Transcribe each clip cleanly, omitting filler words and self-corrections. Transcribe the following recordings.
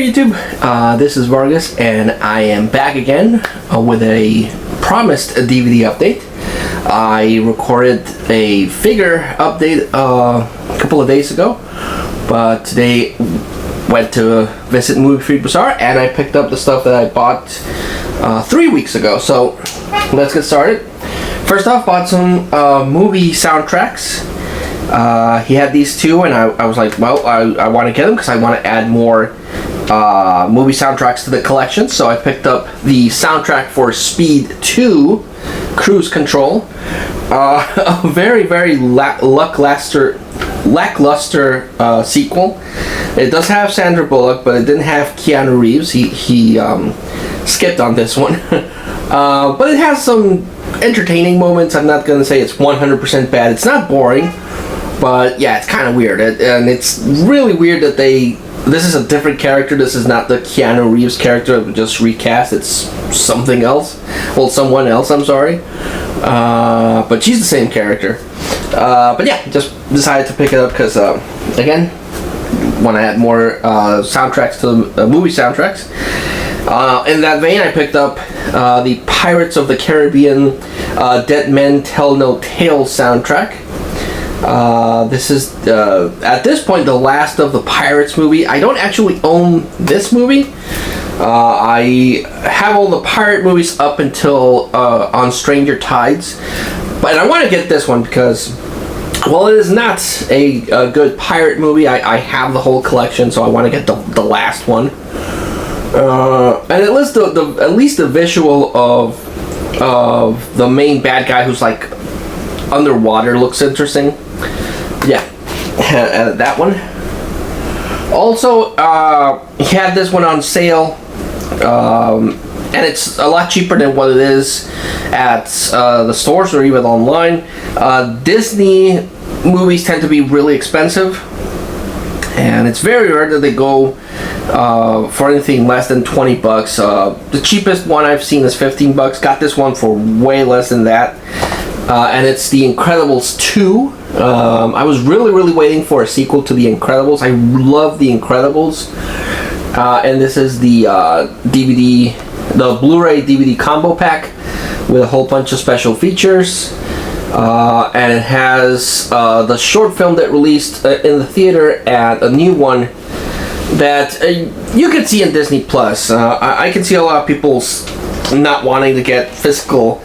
YouTube? This is Vargas, and I am back again with a promised DVD update. I recorded a figure update a couple of days ago, but today went to visit Moviefreak Bazaar, and I picked up the stuff that I bought 3 weeks ago. So let's get started. First off, bought some movie soundtracks. He had these two, and I was like, well, I want to get them because I want to add more movie soundtracks to the collection. So I picked up the soundtrack for Speed 2 Cruise Control. A very, very lackluster sequel. It does have Sandra Bullock, but it didn't have Keanu Reeves. He skipped on this one. But it has some entertaining moments. I'm not going to say it's 100% bad. It's not boring. But yeah, it's kind of weird, and it's really weird that this is a different character. This is not the Keanu Reeves character that just recast. It's something else. Well, someone else, I'm sorry. But she's the same character. But yeah, just decided to pick it up because, again, want to add more soundtracks to the movie soundtracks. In that vein, I picked up the Pirates of the Caribbean Dead Men Tell No Tales soundtrack. This is at this point the last of the Pirates movie. I don't actually own this movie. I have all the pirate movies up until On Stranger Tides, but I want to get this one because, well, it is not a good pirate movie. I have the whole collection, so I want to get the last one. And at least the visual of the main bad guy who's like underwater looks interesting. Yeah, added that one. Also, he had this one on sale, and it's a lot cheaper than what it is at the stores or even online. Disney movies tend to be really expensive, and it's very rare that they go for anything less than $20. The cheapest one I've seen is $15. Got this one for way less than that. And it's The Incredibles 2. I was really waiting for a sequel to The Incredibles. I love The Incredibles. And this is the Blu-ray DVD combo pack with a whole bunch of special features. And it has the short film that released in the theater and a new one that you can see in Disney Plus. I can see a lot of people not wanting to get physical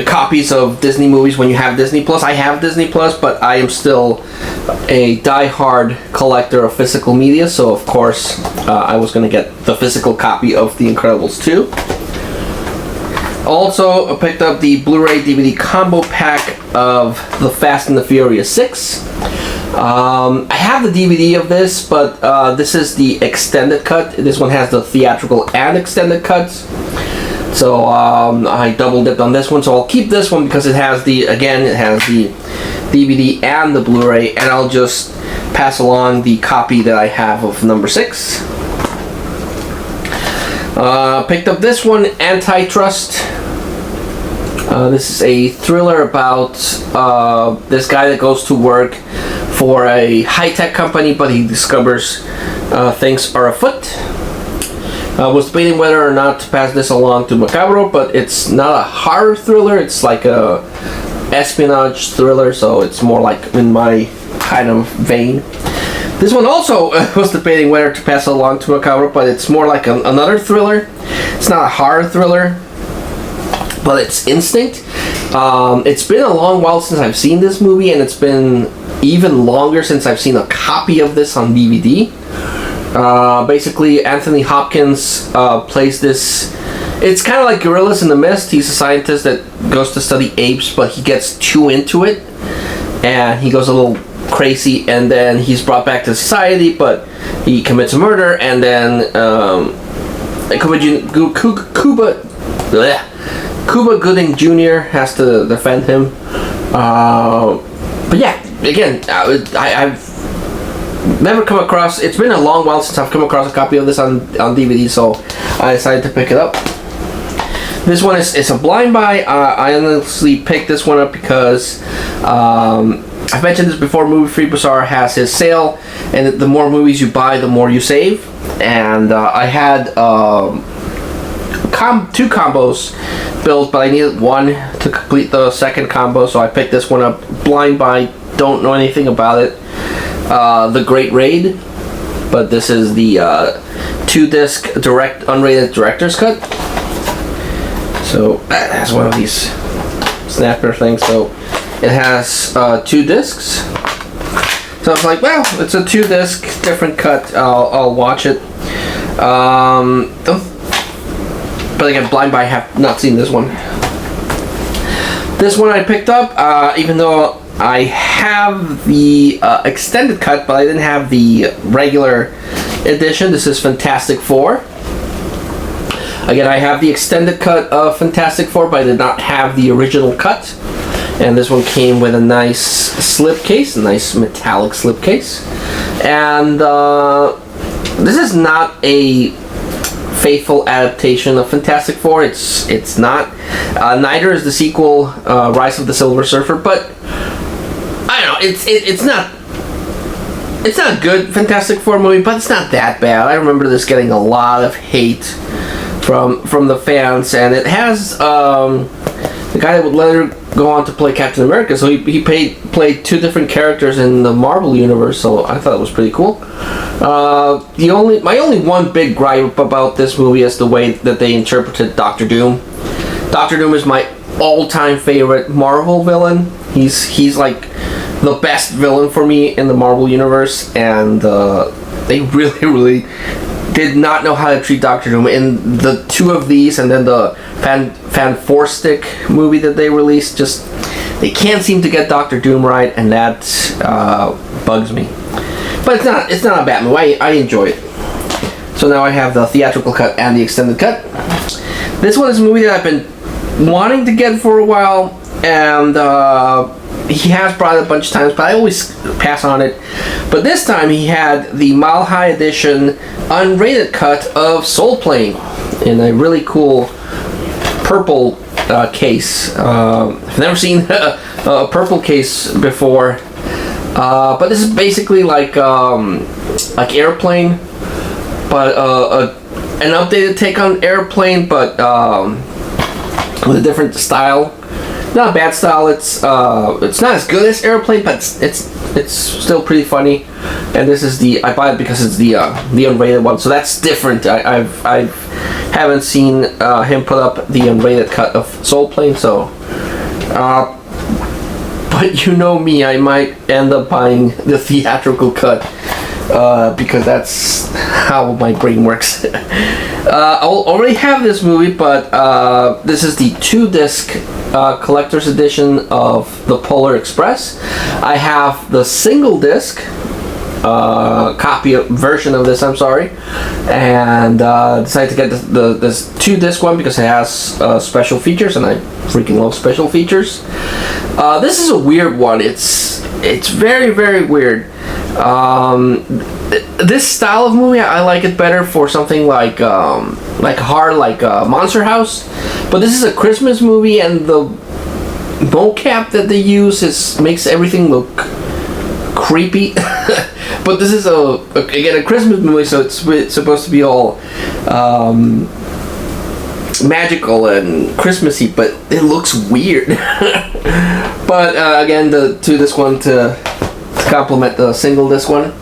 copies of Disney movies when you have Disney Plus. I have Disney Plus, but I am still a die-hard collector of physical media, so of course I was going to get the physical copy of The Incredibles 2. Also, I picked up the Blu-ray DVD combo pack of The Fast and the Furious 6. I have the DVD of this, but this is the extended cut. This one has the theatrical and extended cuts. So I double dipped on this one, so I'll keep this one because it has the DVD and the Blu-ray, and I'll just pass along the copy that I have of number 6. Picked up this one, Antitrust. This is a thriller about this guy that goes to work for a high-tech company, but he discovers things are afoot. I was debating whether or not to pass this along to Macabro, but it's not a horror thriller. It's like a espionage thriller, so it's more like in my kind of vein. This one also was debating whether to pass along to Macabro, but it's more like another thriller. It's not a horror thriller, but it's Instinct. It's been a long while since I've seen this movie, and it's been even longer since I've seen a copy of this on DVD. Basically, Anthony Hopkins plays this. It's kind of like Gorillas in the Mist. He's a scientist that goes to study apes, but he gets too into it, and he goes a little crazy, and then he's brought back to society, but he commits a murder, and then Cuba Gooding Jr. has to defend him. But yeah, again, I've never come across. It's been a long while since I've come across a copy of this on DVD, so I decided to pick it up. This one is a blind buy. I honestly picked this one up because I've mentioned this before, Moviefreak Bazaar has his sale, and the more movies you buy, the more you save. And I had 2 combos built, but I needed one to complete the second combo, so I picked this one up blind buy, don't know anything about it. The Great Raid, but this is the 2-disc direct unrated director's cut. So that has one of these snapper things, so it has 2 discs. So I was like, well, it's a 2-disc different cut, I'll watch it. But again, blind buy, I have not seen this one. This one I picked up, even though I have the extended cut, but I didn't have the regular edition. This is Fantastic Four. Again, I have the extended cut of Fantastic Four, but I did not have the original cut. And this one came with a nice slipcase, a nice metallic slipcase. And this is not a faithful adaptation of Fantastic Four. It's not. Neither is the sequel, Rise of the Silver Surfer. But I don't know. It's not a good Fantastic Four movie, but it's not that bad. I remember this getting a lot of hate from the fans, and it has the guy that would later go on to play Captain America. So he played 2 different characters in the Marvel universe. So I thought it was pretty cool. My only one big gripe about this movie is the way that they interpreted Doctor Doom. Doctor Doom is my all-time favorite Marvel villain. He's like the best villain for me in the Marvel universe, and they really did not know how to treat Doctor Doom in the 2 of these, and then the Fan-4-Stick movie that they released. Just they can't seem to get Doctor Doom right, and that bugs me. But it's not a bad movie. I enjoy it. So now I have the theatrical cut and the extended cut. This one is a movie that I've been wanting to get for a while, and he has brought it a bunch of times, but I always pass on it. But this time he had the Mile High Edition unrated cut of Soul Plane in a really cool purple case. I've never seen a purple case before, but this is basically like Airplane, but an updated take on Airplane, but with a different style. Not a bad style. It's not as good as Airplane, but it's still pretty funny. And this is I bought it because it's the unrated one, so that's different. I haven't seen him put up the unrated cut of Soul Plane, so. But you know me, I might end up buying the theatrical cut because that's how my brain works. I already have this movie, but this is the 2-disc collector's edition of the Polar Express. I have the single disc version of this, I'm sorry, and decided to get this 2-disc one because it has special features, and I freaking love special features. This is a weird one. It's very, very weird. This style of movie, I like it better for something like Monster House. But this is a Christmas movie, and the mocap that they use makes everything look creepy. But this is again a Christmas movie, so it's supposed to be all magical and Christmassy, but it looks weird. But again, the 2-disc one to complement the single disc one.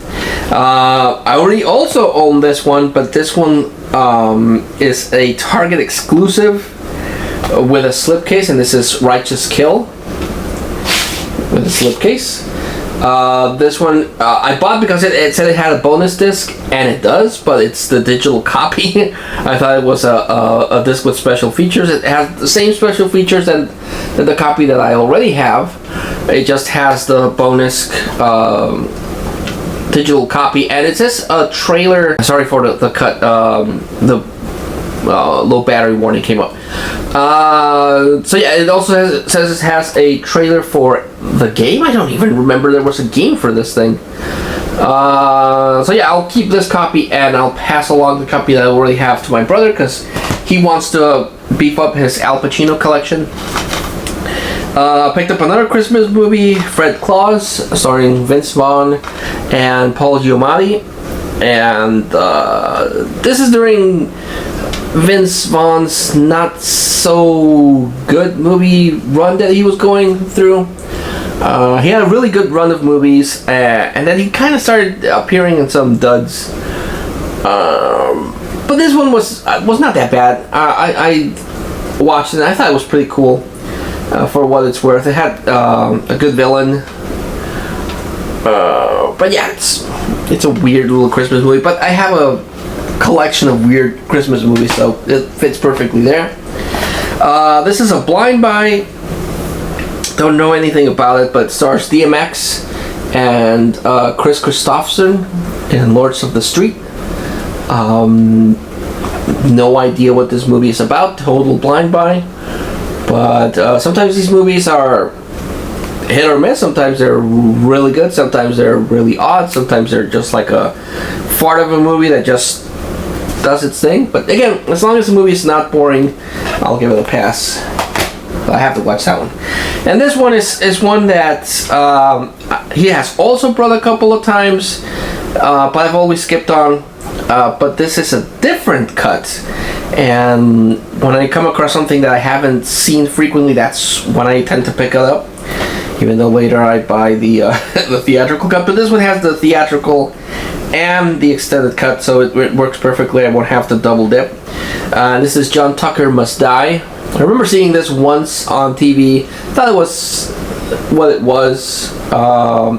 I already also own this one, but this one is a Target exclusive with a slipcase, and this is Righteous Kill with a slipcase. This one I bought because it said it had a bonus disc, and it does, but it's the digital copy. I thought it was a disc with special features. It has the same special features than the copy that I already have. It just has the bonus digital copy, and it says a trailer. Sorry for the cut. The low battery warning came up. So yeah, it also says it has a trailer for the game. I don't even remember there was a game for this thing. So yeah, I'll keep this copy, and I'll pass along the copy that I already have to my brother because he wants to beef up his Al Pacino collection. Picked up another Christmas movie, Fred Claus, starring Vince Vaughn and Paul Giamatti. And this is during Vince Vaughn's not so good movie run that he was going through. He had a really good run of movies, and then he kind of started appearing in some duds. But this one was not that bad. I watched it and I thought it was pretty cool. For what it's worth, it had a good villain, but yeah, it's a weird little Christmas movie. But I have a collection of weird Christmas movies, so it fits perfectly there. This is a blind buy. Don't know anything about it, but it stars DMX and Chris Christopherson in Lords of the Street. No idea what this movie is about. Total blind buy. But sometimes these movies are hit or miss. Sometimes they're really good. Sometimes they're really odd. Sometimes they're just like a fart of a movie that just does its thing. But again, as long as the movie is not boring, I'll give it a pass. But I have to watch that one. And this one is one that he has also brought a couple of times, but I've always skipped on. But this is a different cut. And when I come across something that I haven't seen frequently, that's when I tend to pick it up. Even though later I buy the the theatrical cut, but this one has the theatrical and the extended cut, so it works perfectly. I won't have to double dip. This is John Tucker Must Die. I remember seeing this once on TV. Thought it was what it was.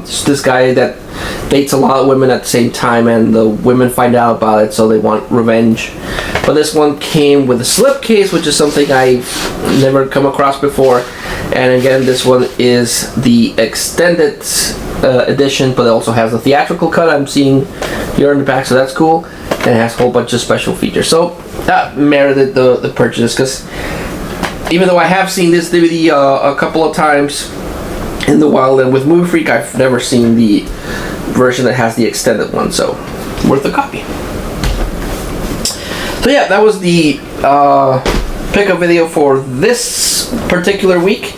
Just this guy that dates a lot of women at the same time, and the women find out about it, so they want revenge. But this one came with a slipcase, which is something I've never come across before. And again, this one is the extended edition, but it also has the theatrical cut I'm seeing here in the back, so that's cool. And it has a whole bunch of special features. So that merited the purchase, because even though I have seen this DVD a couple of times in the wild, and with Moviefreak, I've never seen the version that has the extended one, so worth a copy. So yeah, that was the pickup video for this particular week.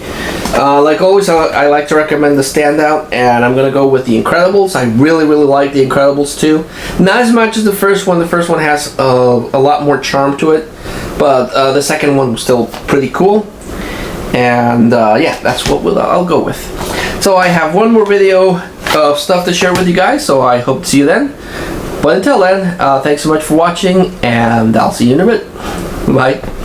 Like always, I like to recommend the standout, and I'm going to go with The Incredibles. I really like The Incredibles 2. Not as much as the first one. The first one has a lot more charm to it, but the second one was still pretty cool. And yeah, that's what I'll go with. So I have one more video of stuff to share with you guys, so I hope to see you then. But until then, thanks so much for watching, and I'll see you in a bit. Bye.